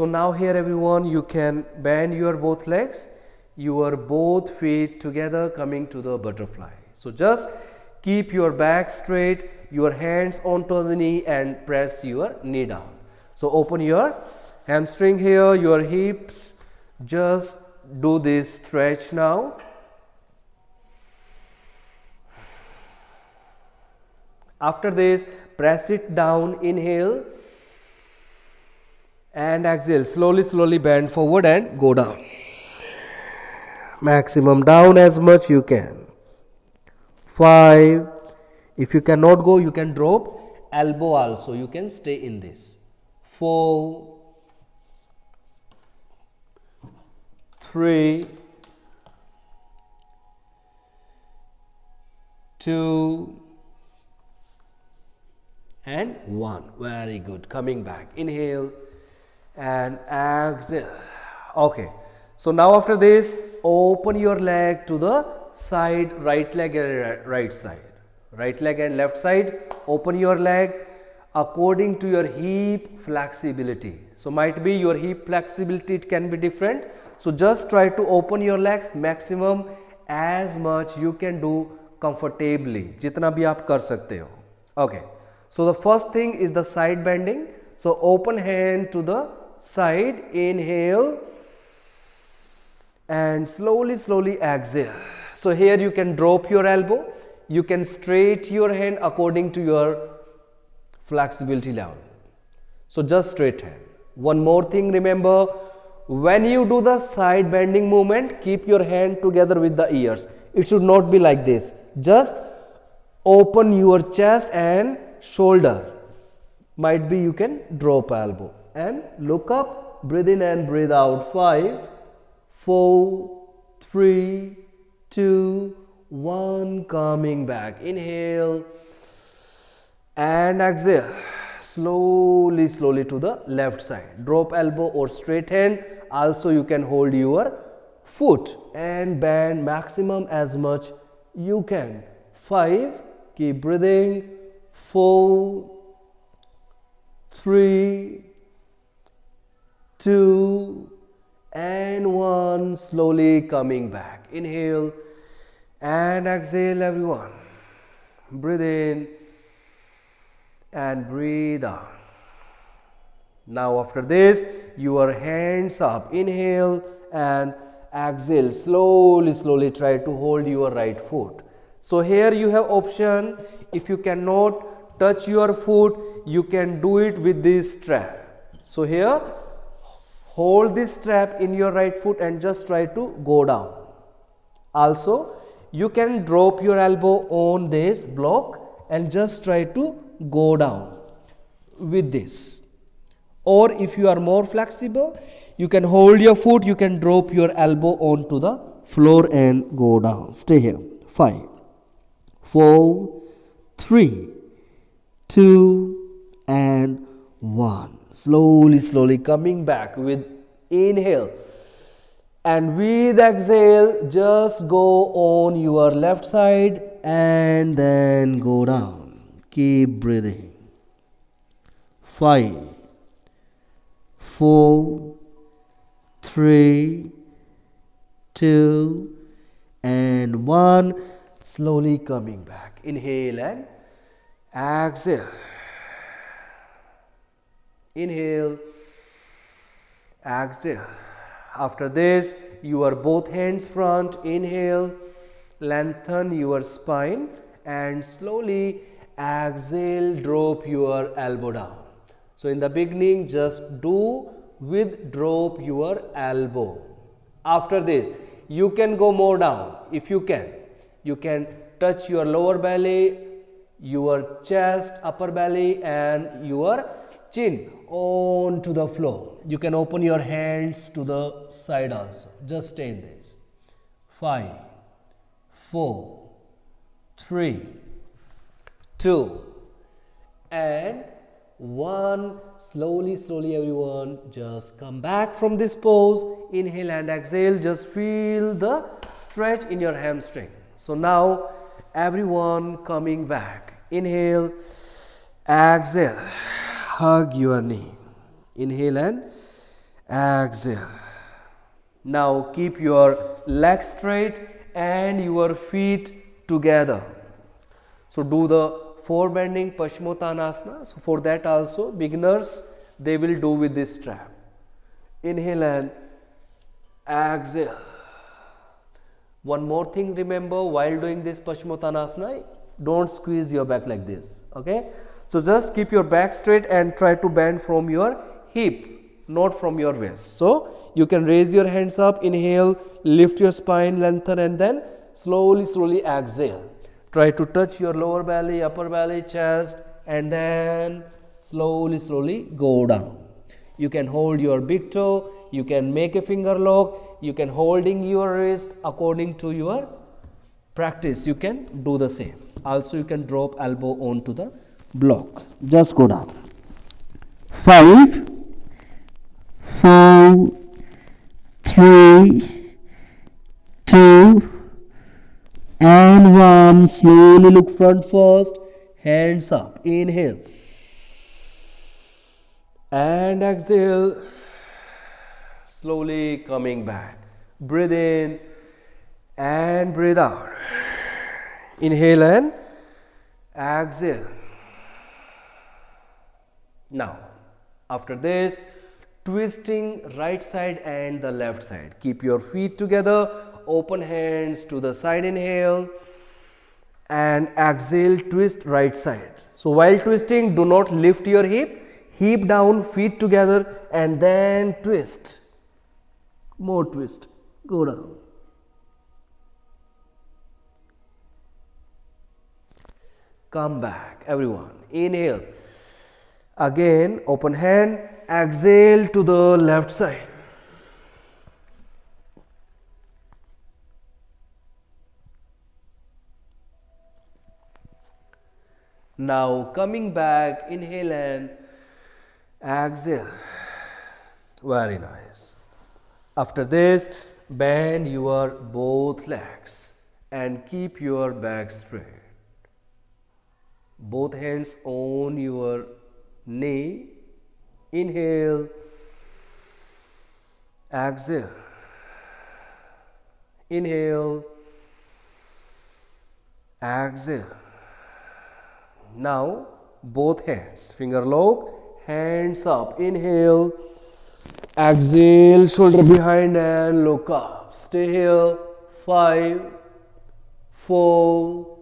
now here everyone, you can bend your both legs, your both feet together coming to the butterfly. So just keep your back straight, your hands onto the knee and press your knee down. So open your hamstring here, your hips, just do this stretch now. After this, press it down, inhale and exhale. Slowly bend forward and go down. Maximum down as much you can. 5. If you cannot go, you can drop elbow also. You can stay in this. 4, 3, 2, and 1. Very good. Coming back. Inhale and exhale. Okay. So now after this, open your leg to the side, right leg and right side. Right leg and left side. Open your leg according to your hip flexibility. So might be your hip flexibility, it can be different. So just try to open your legs maximum as much you can do comfortably. Jitna bhi aap kar sakte ho. Okay. So the first thing is the side bending. So open hand to the side, inhale and slowly exhale. So here you can drop your elbow, you can straight your hand according to your flexibility level. So just straight hand. One more thing, remember, when you do the side bending movement, keep your hand together with the ears. It should not be like this. Just open your chest and shoulder. Might be you can drop elbow and look up, breathe in and breathe out. 5, 4, 3, 2, 1. Coming back. Inhale and exhale. Slowly to the left side. Drop elbow or straight hand. Also you can hold your foot and bend maximum as much you can. 5. Keep breathing. 4, 3, 2, and 1. Slowly coming back. Inhale and exhale everyone. Breathe in and breathe out. Now after this, your hands up. Inhale and exhale. Slowly try to hold your right foot. So here you have option. If you cannot touch your foot, you can do it with this strap. So here, hold this strap in your right foot and just try to go down. Also, you can drop your elbow on this block and just try to go down with this. Or if you are more flexible, you can hold your foot, you can drop your elbow onto the floor and go down. Stay here. 5, 4, 3, 2, and 1. Slowly coming back with inhale. And with exhale, just go on your left side and then go down. Keep breathing. 5, 4, 3, 2, and 1. Slowly coming back. Inhale and exhale. Inhale, exhale. After this, your both hands front. Inhale, lengthen your spine and slowly exhale, drop your elbow down. So in the beginning, just do with drop your elbow. After this, you can go more down if you can. You can touch your lower belly, your chest, upper belly and your chin onto the floor. You can open your hands to the side also. Just stay in this. 5, 4, 3, 2, and 1. Slowly everyone, just come back from this pose. Inhale and exhale. Just feel the stretch in your hamstring. So now everyone coming back. Inhale, exhale, hug your knee. Inhale and exhale. Now keep your legs straight and your feet together. So do the four bending Paschimottanasana. So for that also beginners, they will do with this strap. Inhale and exhale. One more thing, remember, while doing this Paschimottanasana, don't squeeze your back like this. Okay? So just keep your back straight and try to bend from your hip, not from your waist. So you can raise your hands up, inhale, lift your spine, lengthen, and then slowly exhale. Try to touch your lower belly, upper belly, chest, and then slowly go down. You can hold your big toe, you can make a finger lock, you can holding your wrist according to your practice. You can do the same. Also you can drop elbow onto the block. Just go down. 5, 4, 3, 2, and 1. Slowly look front first. Hands up. Inhale. And exhale. Slowly coming back. Breathe in and breathe out. Inhale and exhale. Now, after this, twisting right side and the left side. Keep your feet together, open hands to the side, inhale, and exhale, twist right side. So while twisting, do not lift your hip down, feet together, and then twist. More twist, go down. Come back, everyone. Inhale. Again, open hand, exhale to the left side. Now coming back, inhale and exhale. Very nice. After this, bend your both legs and keep your back straight. Both hands on your knee. Inhale, exhale. Inhale, exhale. Now both hands, finger lock, hands up. Inhale, exhale, shoulder behind and look up. Stay here. 5, 4,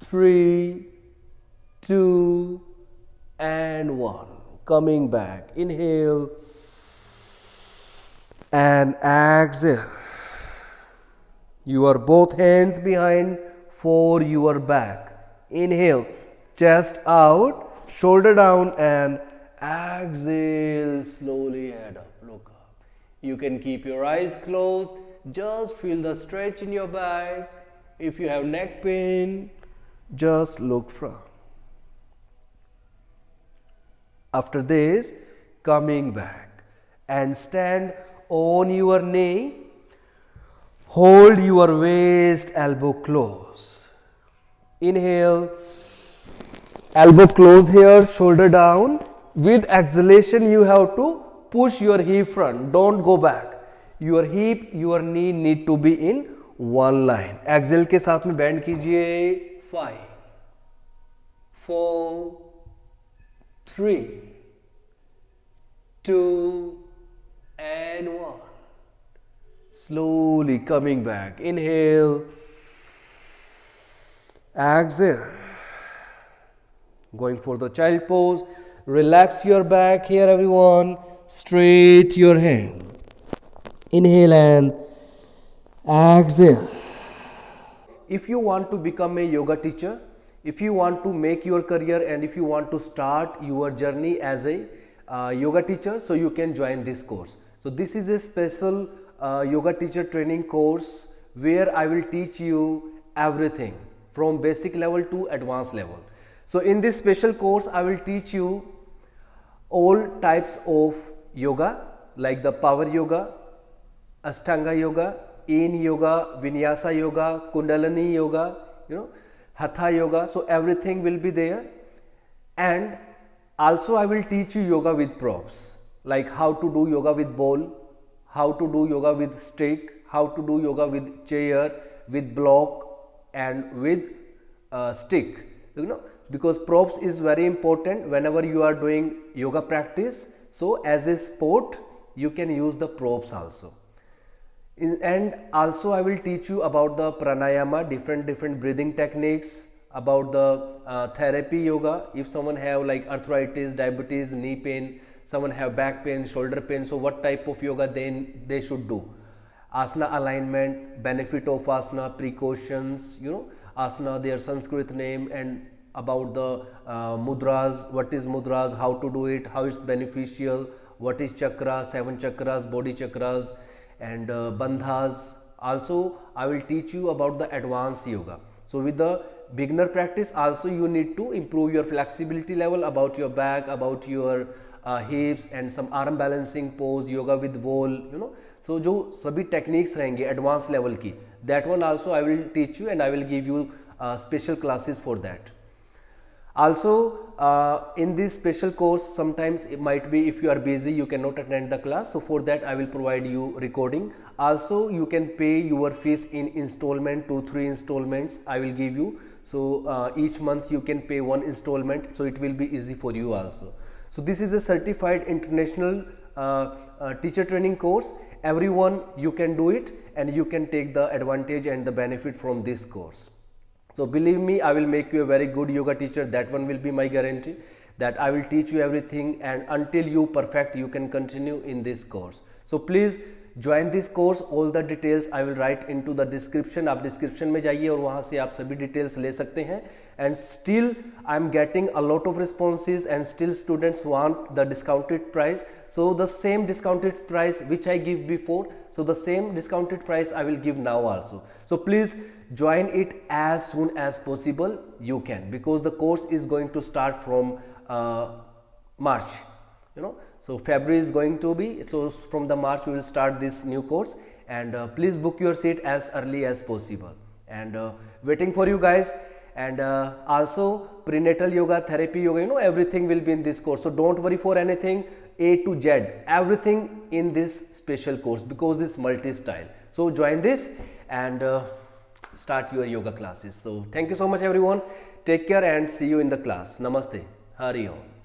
3, 2, and 1. Coming back. Inhale and exhale. Your both hands behind for your back. Inhale, chest out, shoulder down, and exhale, slowly head up, look up. You can keep your eyes closed, just feel the stretch in your back. If you have neck pain, just look front. After this, coming back and stand on your knee. Hold your waist, elbow close. Inhale, elbow close here, shoulder down. With exhalation, you have to push your hip front. Don't go back. Your hip, your knee need to be in one line. Exhale के साथ में bend कीजिए. 5, 4, 3, 2, and 1. Slowly coming back. Inhale. Exhale. Going for the child pose. Relax your back here, everyone. Straight your hand. Inhale and exhale. If you want to become a yoga teacher, if you want to make your career, and if you want to start your journey as a yoga teacher, so you can join this course. So this is a special yoga teacher training course where I will teach you everything from basic level to advanced level. So in this special course, I will teach you all types of yoga, like the power yoga, Ashtanga yoga, Yin yoga, Vinyasa yoga, Kundalini yoga, Hatha yoga. So everything will be there. And also I will teach you yoga with props, like how to do yoga with bowl, how to do yoga with stick, how to do yoga with chair, with block and with stick, you know, because props is very important whenever you are doing yoga practice. So as a sport you can use the props also. And also I will teach you about the pranayama, different breathing techniques, about the therapy yoga. If someone have like arthritis, diabetes, knee pain, someone have back pain, shoulder pain, so what type of yoga then they should do. Asana alignment, benefit of asana, precautions, you know, asana their Sanskrit name, and about the mudras, what is mudras, how to do it, how it's beneficial, what is chakra, 7 chakras, body chakras, and bandhas. Also I will teach you about the advanced yoga. So with the beginner practice also you need to improve your flexibility level, about your back, about your hips, and some arm balancing pose, yoga with wall, you know. So जो सभी techniques रहेंगे advanced level की, that one also I will teach you, and I will give you special classes for that. Also in this special course sometimes it might be if you are busy you cannot attend the class, so for that I will provide you recording. Also you can pay your fees in installment, 2-3 installments I will give you. So each month you can pay 1 installment, so it will be easy for you also. So this is a certified international teacher training course. Everyone you can do it, and you can take the advantage and the benefit from this course. So believe me, I will make you a very good yoga teacher. That one will be my guarantee, that I will teach you everything, and until you perfect you can continue in this course. So please join this course. All the details I will write into the description. आप description में जाइए और वहाँ से आप सभी details ले सकते हैं. And still I am getting a lot of responses, and still students want the discounted price. So the same discounted price which I give before, so the same discounted price I will give now also. So please join it as soon as possible you can, because the course is going to start from March, you know. So February is going to be, so from the March we will start this new course, and please book your seat as early as possible, and waiting for you guys. And also prenatal yoga, therapy yoga, you know, everything will be in this course. So don't worry for anything, A to Z, everything in this special course, because it's multi-style. So join this and start your yoga classes. So thank you so much everyone. Take care and see you in the class. Namaste. Hari Om.